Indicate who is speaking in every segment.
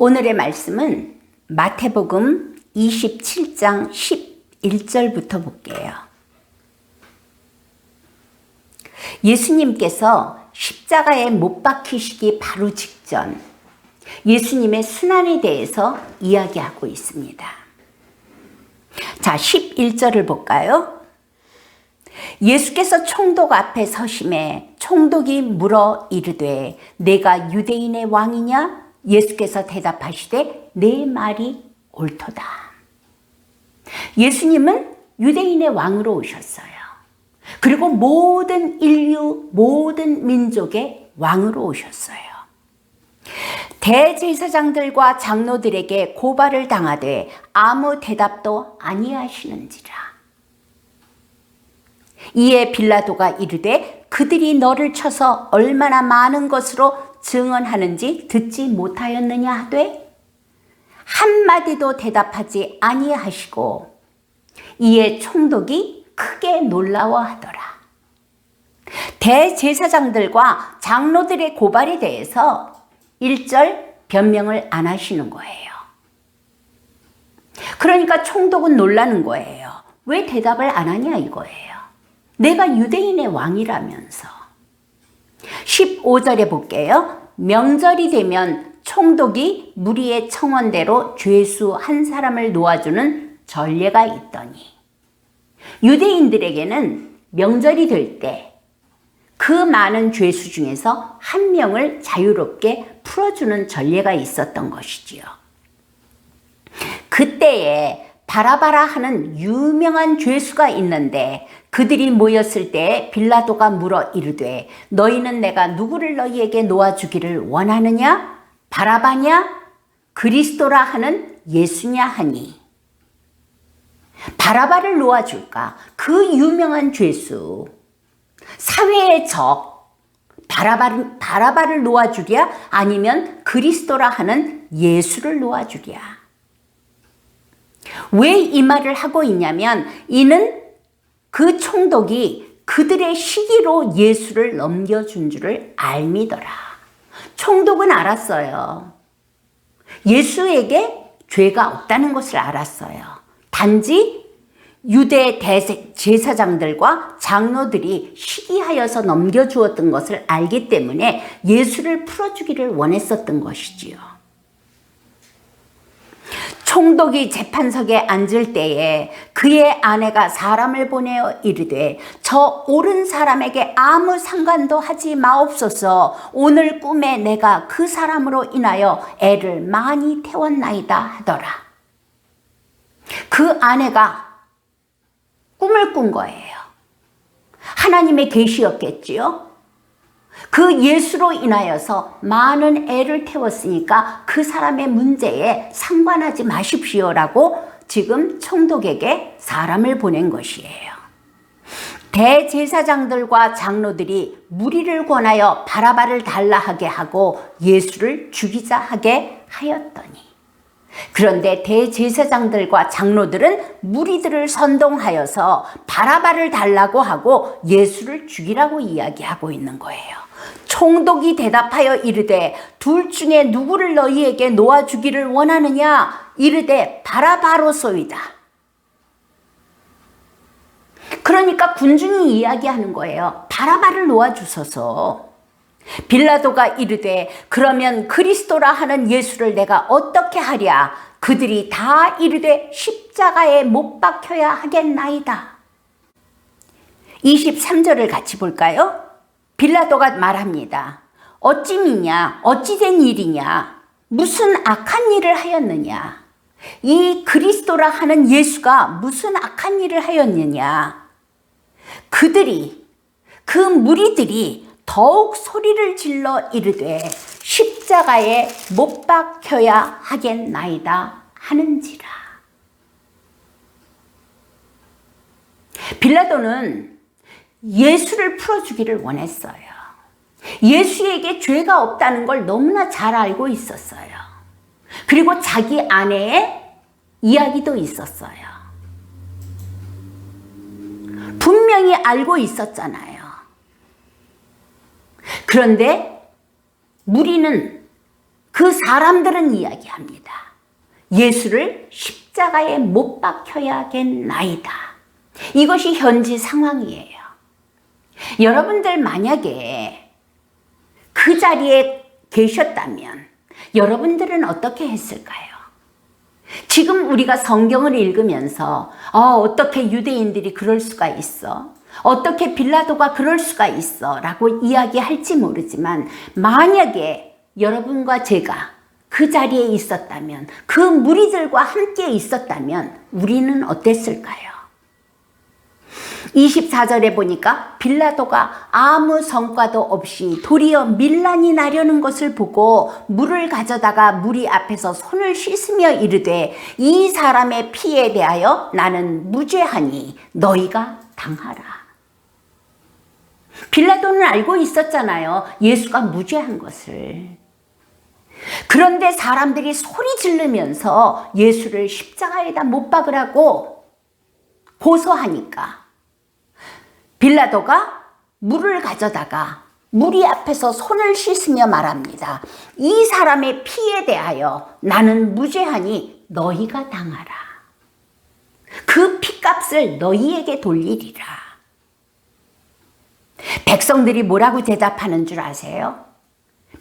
Speaker 1: 오늘의 말씀은 마태복음 27장 11절부터 볼게요. 예수님께서 십자가에 못 박히시기 바로 직전 예수님의 순환에 대해서 이야기하고 있습니다. 자, 11절을 볼까요? 예수께서 총독 앞에 서심해 총독이 물어 이르되 내가 유대인의 왕이냐? 예수께서 대답하시되 내 말이 옳도다. 예수님은 유대인의 왕으로 오셨어요. 그리고 모든 인류, 모든 민족의 왕으로 오셨어요. 대제사장들과 장로들에게 고발을 당하되 아무 대답도 아니하시는지라. 이에 빌라도가 이르되 그들이 너를 쳐서 얼마나 많은 것으로 증언하는지 듣지 못하였느냐 하되 한마디도 대답하지 아니하시고 이에 총독이 크게 놀라워하더라. 대제사장들과 장로들의 고발에 대해서 1절 변명을 안 하시는 거예요. 그러니까 총독은 놀라는 거예요. 왜 대답을 안 하냐 이거예요. 내가 유대인의 왕이라면서. 15절에 볼게요. 명절이 되면 총독이 무리의 청원대로 죄수 한 사람을 놓아주는 전례가 있더니 유대인들에게는 명절이 될 때 그 많은 죄수 중에서 한 명을 자유롭게 풀어주는 전례가 있었던 것이지요. 그때에 바라바라 하는 유명한 죄수가 있는데 그들이 모였을 때 빌라도가 물어 이르되 너희는 내가 누구를 너희에게 놓아주기를 원하느냐? 바라바냐? 그리스도라 하는 예수냐 하니 바라바를 놓아줄까? 그 유명한 죄수, 사회의 적 바라바를 놓아주랴? 아니면 그리스도라 하는 예수를 놓아주랴? 왜 이 말을 하고 있냐면 이는 그 총독이 그들의 시기로 예수를 넘겨준 줄을 알미더라. 총독은 알았어요. 예수에게 죄가 없다는 것을 알았어요. 단지 유대 제사장들과 장로들이 시기하여서 넘겨주었던 것을 알기 때문에 예수를 풀어주기를 원했었던 것이지요. 총독이 재판석에 앉을 때에 그의 아내가 사람을 보내어 이르되 저 옳은 사람에게 아무 상관도 하지 마옵소서. 오늘 꿈에 내가 그 사람으로 인하여 애를 많이 태웠나이다 하더라. 그 아내가 꿈을 꾼 거예요. 하나님의 계시였겠지요. 그 예수로 인하여서 많은 애를 태웠으니까 그 사람의 문제에 상관하지 마십시오라고 지금 총독에게 사람을 보낸 것이에요. 대제사장들과 장로들이 무리를 권하여 바라바를 달라 하게 하고 예수를 죽이자 하게 하였더니 그런데 대제사장들과 장로들은 무리들을 선동하여서 바라바를 달라고 하고 예수를 죽이라고 이야기하고 있는 거예요. 총독이 대답하여 이르되 둘 중에 누구를 너희에게 놓아주기를 원하느냐? 이르되 바라바로소이다. 그러니까 군중이 이야기하는 거예요. 바라바를 놓아주소서. 빌라도가 이르되 그러면 그리스도라 하는 예수를 내가 어떻게 하랴? 그들이 다 이르되 십자가에 못 박혀야 하겠나이다. 23절을 같이 볼까요? 빌라도가 말합니다. 어찌 미냐? 어찌 된 일이냐? 무슨 악한 일을 하였느냐? 이 그리스도라 하는 예수가 무슨 악한 일을 하였느냐? 그 무리들이 더욱 소리를 질러 이르되 십자가에 못 박혀야 하겠나이다 하는지라. 빌라도는 예수를 풀어주기를 원했어요. 예수에게 죄가 없다는 걸 너무나 잘 알고 있었어요. 그리고 자기 아내의 이야기도 있었어요. 분명히 알고 있었잖아요. 그런데 무리는 그 사람들은 이야기합니다. 예수를 십자가에 못 박혀야겠나이다. 이것이 현지 상황이에요. 여러분들 만약에 그 자리에 계셨다면 여러분들은 어떻게 했을까요? 지금 우리가 성경을 읽으면서 어떻게 유대인들이 그럴 수가 있어? 어떻게 빌라도가 그럴 수가 있어? 라고 이야기할지 모르지만 만약에 여러분과 제가 그 자리에 있었다면, 그 무리들과 함께 있었다면 우리는 어땠을까요? 24절에 보니까 빌라도가 아무 성과도 없이 도리어 밀란이 나려는 것을 보고 물을 가져다가 무리 앞에서 손을 씻으며 이르되 이 사람의 피에 대하여 나는 무죄하니 너희가 당하라. 빌라도는 알고 있었잖아요. 예수가 무죄한 것을. 그런데 사람들이 소리 지르면서 예수를 십자가에다 못 박으라고 고소하니까 빌라도가 물을 가져다가 무리 앞에서 손을 씻으며 말합니다. 이 사람의 피에 대하여 나는 무죄하니 너희가 당하라. 그 피값을 너희에게 돌리리라. 백성들이 뭐라고 대답하는 줄 아세요?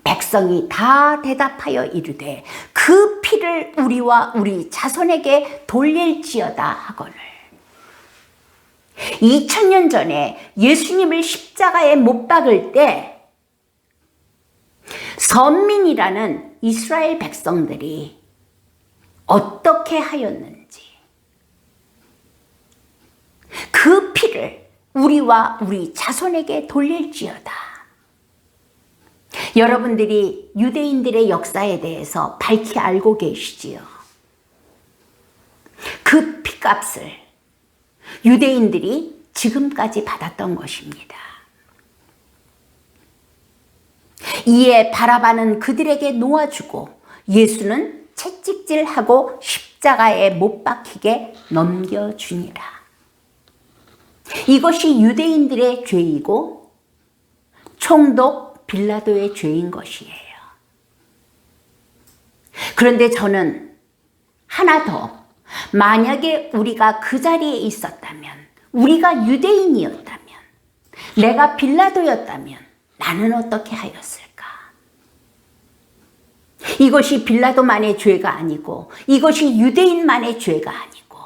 Speaker 1: 백성이 다 대답하여 이르되 그 피를 우리와 우리 자손에게 돌릴지어다 하거늘. 2000년 전에 예수님을 십자가에 못 박을 때 선민이라는 이스라엘 백성들이 어떻게 하였는지, 그 피를 우리와 우리 자손에게 돌릴지어다. 여러분들이 유대인들의 역사에 대해서 밝히 알고 계시지요. 그 피값을 유대인들이 지금까지 받았던 것입니다. 이에 바라바는 그들에게 놓아주고 예수는 채찍질하고 십자가에 못 박히게 넘겨주니라. 이것이 유대인들의 죄이고 총독 빌라도의 죄인 것이에요. 그런데 저는 하나 더, 만약에 우리가 그 자리에 있었다면, 우리가 유대인이었다면, 내가 빌라도였다면 나는 어떻게 하였을까? 이것이 빌라도만의 죄가 아니고 이것이 유대인만의 죄가 아니고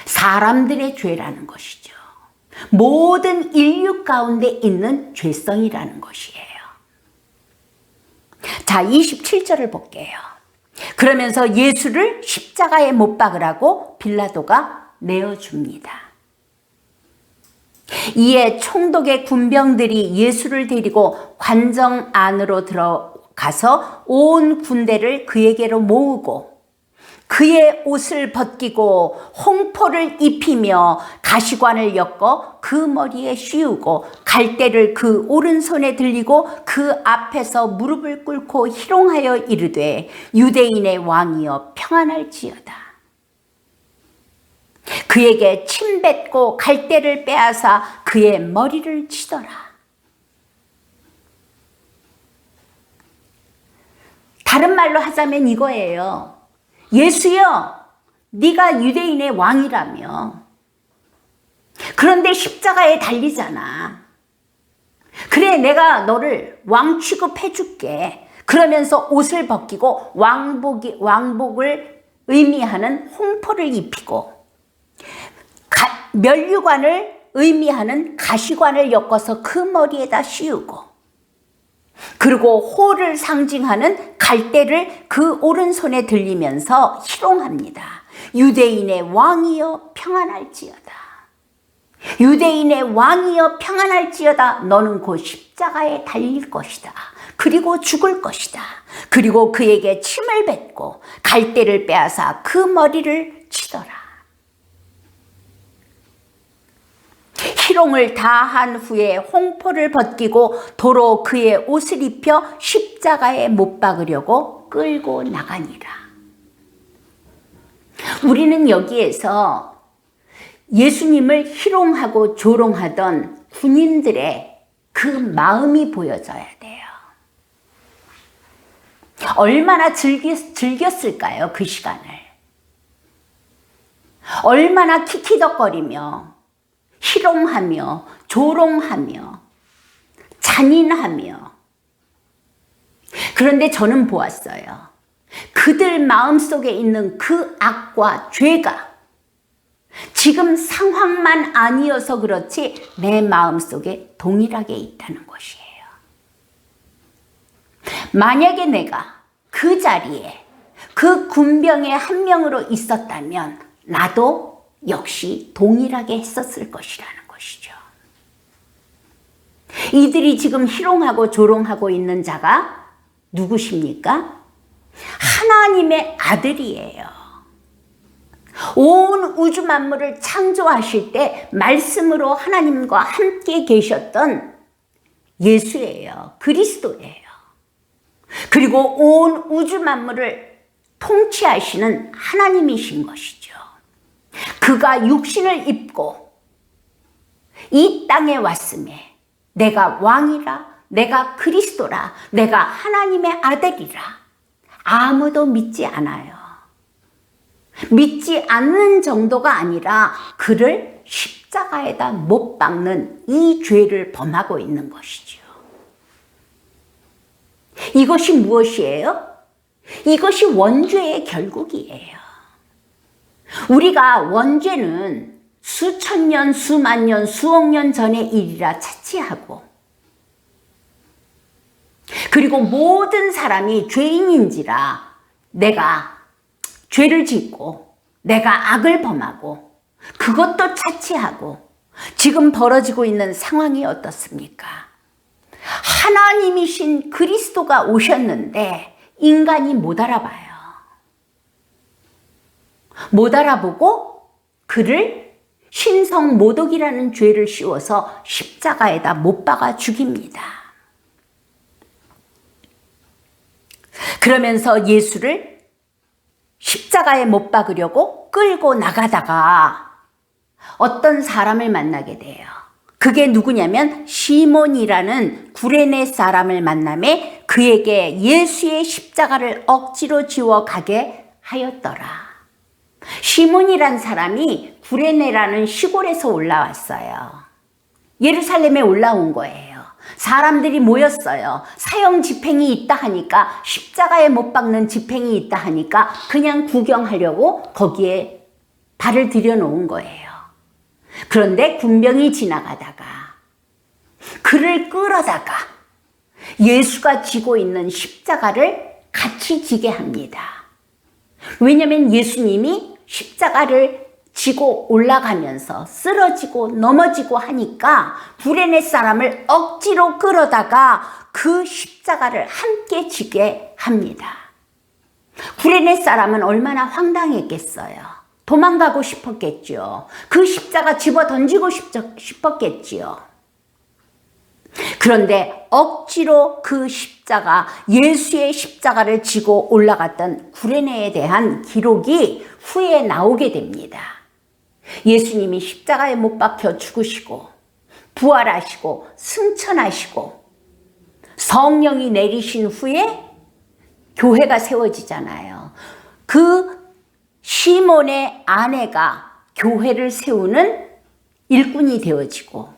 Speaker 1: 사람들의 죄라는 것이죠. 모든 인류 가운데 있는 죄성이라는 것이에요. 자, 27절을 볼게요. 그러면서 예수를 십자가에 못 박으라고 빌라도가 내어줍니다. 이에 총독의 군병들이 예수를 데리고 관정 안으로 들어가서 온 군대를 그에게로 모으고 그의 옷을 벗기고 홍포를 입히며 가시관을 엮어 그 머리에 씌우고 갈대를 그 오른손에 들리고 그 앞에서 무릎을 꿇고 희롱하여 이르되 유대인의 왕이여 평안할지어다. 그에게 침 뱉고 갈대를 빼앗아 그의 머리를 치더라. 다른 말로 하자면 이거예요. 예수여, 네가 유대인의 왕이라며. 그런데 십자가에 달리잖아. 그래, 내가 너를 왕 취급해 줄게. 그러면서 옷을 벗기고 왕복을 의미하는 홍포를 입히고 면류관을 의미하는 가시관을 엮어서 그 머리에다 씌우고 그리고 호를 상징하는 갈대를 그 오른손에 들리면서 희롱합니다. 유대인의 왕이여 평안할지어다. 유대인의 왕이여 평안할지어다. 너는 곧 십자가에 달릴 것이다. 그리고 죽을 것이다. 그리고 그에게 침을 뱉고 갈대를 빼앗아 그 머리를 치더라. 희롱을 다 한 후에 홍포를 벗기고 도로 그의 옷을 입혀 십자가에 못 박으려고 끌고 나가니라. 우리는 여기에서 예수님을 희롱하고 조롱하던 군인들의 그 마음이 보여져야 돼요. 얼마나 즐겼을까요? 그 시간을. 얼마나 키키덕거리며 희롱하며 조롱하며 잔인하며. 그런데 저는 보았어요. 그들 마음속에 있는 그 악과 죄가 지금 상황만 아니어서 그렇지 내 마음속에 동일하게 있다는 것이에요. 만약에 내가 그 자리에 그 군병의 한 명으로 있었다면 나도 역시 동일하게 했었을 것이라는 것이죠. 이들이 지금 희롱하고 조롱하고 있는 자가 누구십니까? 하나님의 아들이에요. 온 우주 만물을 창조하실 때 말씀으로 하나님과 함께 계셨던 예수예요. 그리스도예요. 그리고 온 우주 만물을 통치하시는 하나님이신 것이죠. 그가 육신을 입고 이 땅에 왔음에 내가 왕이라, 내가 그리스도라, 내가 하나님의 아들이라 아무도 믿지 않아요. 믿지 않는 정도가 아니라 그를 십자가에다 못 박는 이 죄를 범하고 있는 것이죠. 이것이 무엇이에요? 이것이 원죄의 결국이에요. 우리가 원죄는 수천 년, 수만 년, 수억 년 전의 일이라 차치하고, 그리고 모든 사람이 죄인인지라 내가 죄를 짓고 내가 악을 범하고 그것도 차치하고 지금 벌어지고 있는 상황이 어떻습니까? 하나님이신 그리스도가 오셨는데 인간이 못 알아봐요. 못 알아보고 그를 신성모독이라는 죄를 씌워서 십자가에다 못 박아 죽입니다. 그러면서 예수를 십자가에 못 박으려고 끌고 나가다가 어떤 사람을 만나게 돼요. 그게 누구냐면 시몬이라는 구레네 사람을 만남에 그에게 예수의 십자가를 억지로 지워 가게 하였더라. 시몬이란 사람이 구레네라는 시골에서 올라왔어요. 예루살렘에 올라온 거예요. 사람들이 모였어요. 사형 집행이 있다 하니까, 십자가에 못 박는 집행이 있다 하니까 그냥 구경하려고 거기에 발을 들여놓은 거예요. 그런데 군병이 지나가다가 그를 끌어다가 예수가 지고 있는 십자가를 같이 지게 합니다. 왜냐하면 예수님이 십자가를 지고 올라가면서 쓰러지고 넘어지고 하니까 구레네 사람을 억지로 끌어다가 그 십자가를 함께 지게 합니다. 구레네 사람은 얼마나 황당했겠어요. 도망가고 싶었겠죠. 그 십자가 집어 던지고 싶었겠지요. 그런데 억지로 그 십자가, 예수의 십자가를 지고 올라갔던 구레네에 대한 기록이 후에 나오게 됩니다. 예수님이 십자가에 못 박혀 죽으시고 부활하시고 승천하시고 성령이 내리신 후에 교회가 세워지잖아요. 그 시몬의 아내가 교회를 세우는 일꾼이 되어지고,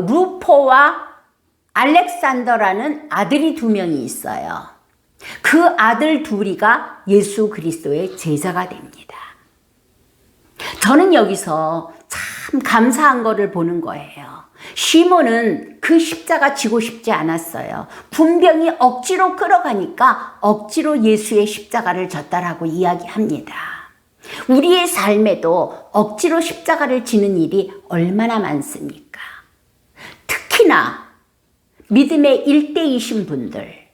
Speaker 1: 루포와 알렉산더라는 아들이 두 명이 있어요. 그 아들 둘이가 예수 그리스도의 제자가 됩니다. 저는 여기서 참 감사한 거를 보는 거예요. 시몬은 그 십자가 지고 싶지 않았어요. 군병이 억지로 끌어가니까 억지로 예수의 십자가를 졌다라고 이야기합니다. 우리의 삶에도 억지로 십자가를 지는 일이 얼마나 많습니까? 특히나 믿음의 일대이신 분들,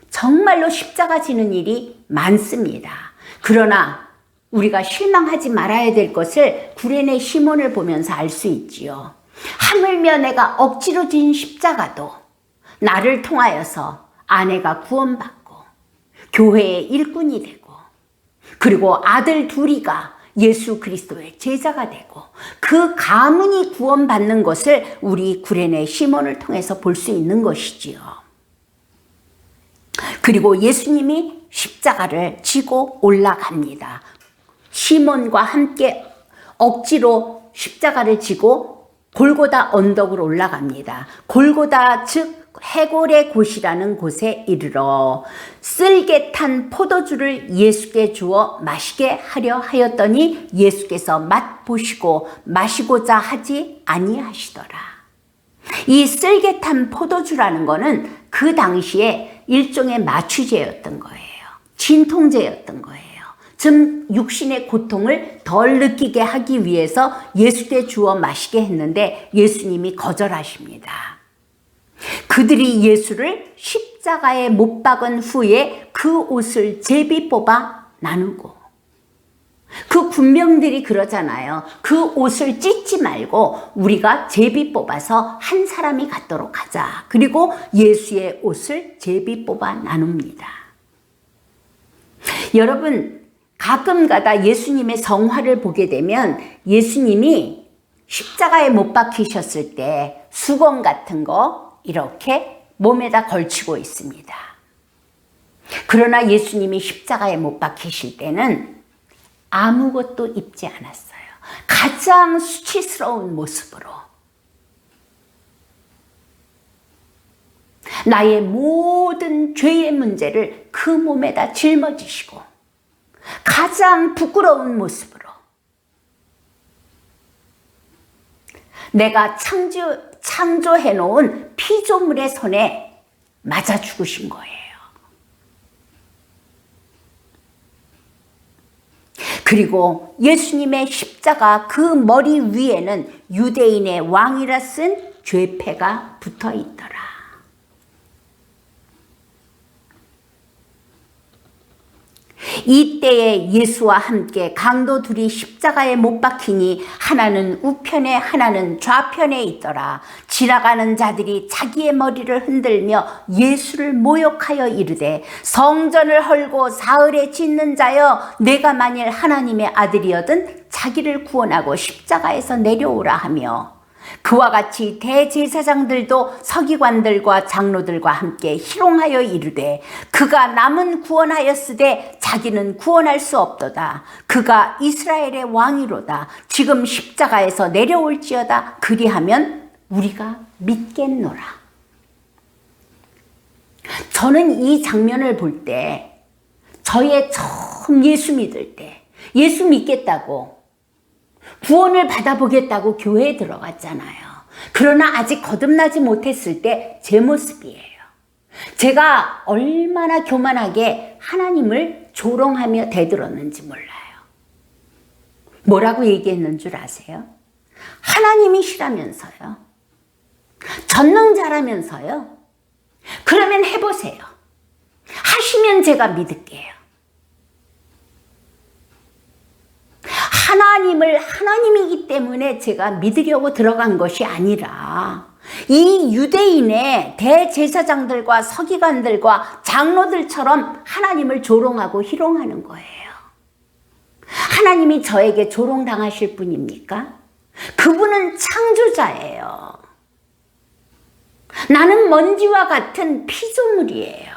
Speaker 1: 정말로 십자가 지는 일이 많습니다. 그러나 우리가 실망하지 말아야 될 것을 구레네 시몬을 보면서 알 수 있지요. 하물며 내가 억지로 진 십자가도 나를 통하여서 아내가 구원받고 교회의 일꾼이 되고, 그리고 아들 둘이가 예수 그리스도의 제자가 되고, 그 가문이 구원받는 것을 우리 구레네 시몬을 통해서 볼 수 있는 것이지요. 그리고 예수님이 십자가를 지고 올라갑니다. 시몬과 함께 억지로 십자가를 지고 골고다 언덕으로 올라갑니다. 골고다 즉 해골의 곳이라는 곳에 이르러 쓸개 탄 포도주를 예수께 주어 마시게 하려 하였더니 예수께서 맛보시고 마시고자 하지 아니하시더라. 이 쓸개 탄 포도주라는 거는 그 당시에 일종의 마취제였던 거예요. 진통제였던 거예요. 즉 육신의 고통을 덜 느끼게 하기 위해서 예수께 주어 마시게 했는데 예수님이 거절하십니다. 그들이 예수를 십자가에 못 박은 후에 그 옷을 제비 뽑아 나누고, 그 군병들이 그러잖아요. 그 옷을 찢지 말고 우리가 제비 뽑아서 한 사람이 갖도록 하자. 그리고 예수의 옷을 제비 뽑아 나눕니다. 여러분, 가끔가다 예수님의 성화를 보게 되면 예수님이 십자가에 못 박히셨을 때 수건 같은 거 이렇게 몸에다 걸치고 있습니다. 그러나 예수님이 십자가에 못 박히실 때는 아무것도 입지 않았어요. 가장 수치스러운 모습으로 나의 모든 죄의 문제를 그 몸에다 짊어지시고 가장 부끄러운 모습으로 내가 창조해 놓은 피조물의 손에 맞아 죽으신 거예요. 그리고 예수님의 십자가 그 머리 위에는 유대인의 왕이라 쓴 죄패가 붙어 있더라. 이때에 예수와 함께 강도 둘이 십자가에 못 박히니 하나는 우편에 하나는 좌편에 있더라. 지나가는 자들이 자기의 머리를 흔들며 예수를 모욕하여 이르되 성전을 헐고 사흘에 짓는 자여 내가 만일 하나님의 아들이어든 자기를 구원하고 십자가에서 내려오라 하며, 그와 같이 대제사장들도 서기관들과 장로들과 함께 희롱하여 이르되 그가 남은 구원하였으되 자기는 구원할 수 없도다. 그가 이스라엘의 왕이로다. 지금 십자가에서 내려올지어다. 그리하면 우리가 믿겠노라. 저는 이 장면을 볼 때, 저의 처음 예수 믿을 때, 예수 믿겠다고 구원을 받아보겠다고 교회에 들어갔잖아요. 그러나 아직 거듭나지 못했을 때 제 모습이에요. 제가 얼마나 교만하게 하나님을 조롱하며 대들었는지 몰라요. 뭐라고 얘기했는 줄 아세요? 하나님이시라면서요. 전능자라면서요. 그러면 해보세요. 하시면 제가 믿을게요. 하나님을 하나님이기 때문에 제가 믿으려고 들어간 것이 아니라 이 유대인의 대제사장들과 서기관들과 장로들처럼 하나님을 조롱하고 희롱하는 거예요. 하나님이 저에게 조롱당하실 분입니까? 그분은 창조자예요. 나는 먼지와 같은 피조물이에요.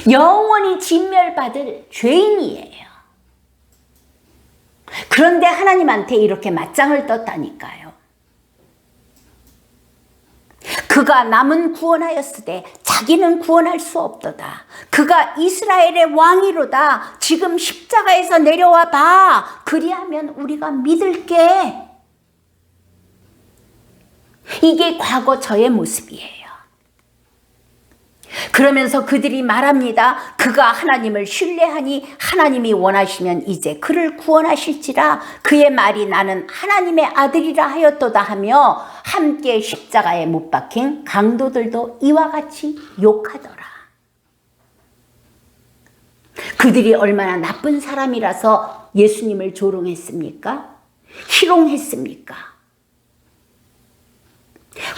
Speaker 1: 영원히 진멸받을 죄인이에요. 그런데 하나님한테 이렇게 맞짱을 떴다니까요. 그가 남은 구원하였으되 자기는 구원할 수 없도다. 그가 이스라엘의 왕이로다. 지금 십자가에서 내려와 봐. 그리하면 우리가 믿을게. 이게 과거 저의 모습이에요. 그러면서 그들이 말합니다. 그가 하나님을 신뢰하니 하나님이 원하시면 이제 그를 구원하실지라. 그의 말이 나는 하나님의 아들이라 하였도다 하며 함께 십자가에 못 박힌 강도들도 이와 같이 욕하더라. 그들이 얼마나 나쁜 사람이라서 예수님을 조롱했습니까? 희롱했습니까?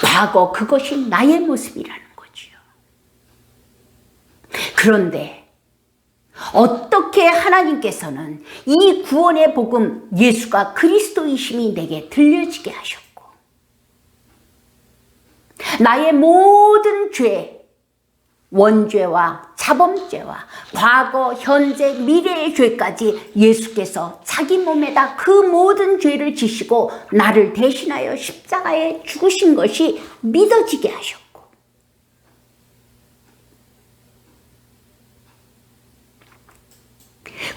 Speaker 1: 과거 그것이 나의 모습이라는 거지요. 그런데 어떻게 하나님께서는 이 구원의 복음, 예수가 그리스도이심이 내게 들려지게 하셨고 나의 모든 죄, 원죄와 자범죄와 과거, 현재, 미래의 죄까지 예수께서 자기 몸에다 그 모든 죄를 지시고 나를 대신하여 십자가에 죽으신 것이 믿어지게 하셨고,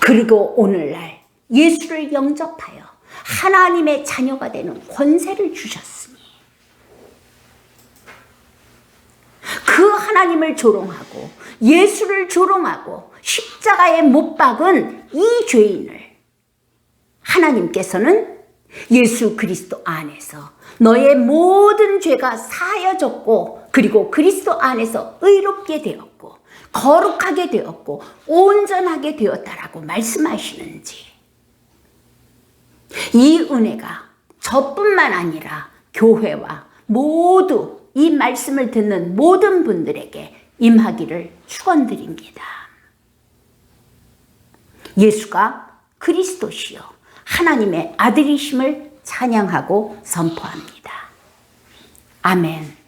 Speaker 1: 그리고 오늘날 예수를 영접하여 하나님의 자녀가 되는 권세를 주셨으니 그 하나님을 조롱하고 예수를 조롱하고 십자가에 못 박은 이 죄인을 하나님께서는 예수 그리스도 안에서 너의 모든 죄가 사하여졌고, 그리고 그리스도 안에서 의롭게 되었고 거룩하게 되었고 온전하게 되었다라고 말씀하시는지, 이 은혜가 저뿐만 아니라 교회와 모두 이 말씀을 듣는 모든 분들에게 임하기를 축원드립니다. 예수가 그리스도시요 하나님의 아들이심을 찬양하고 선포합니다. 아멘.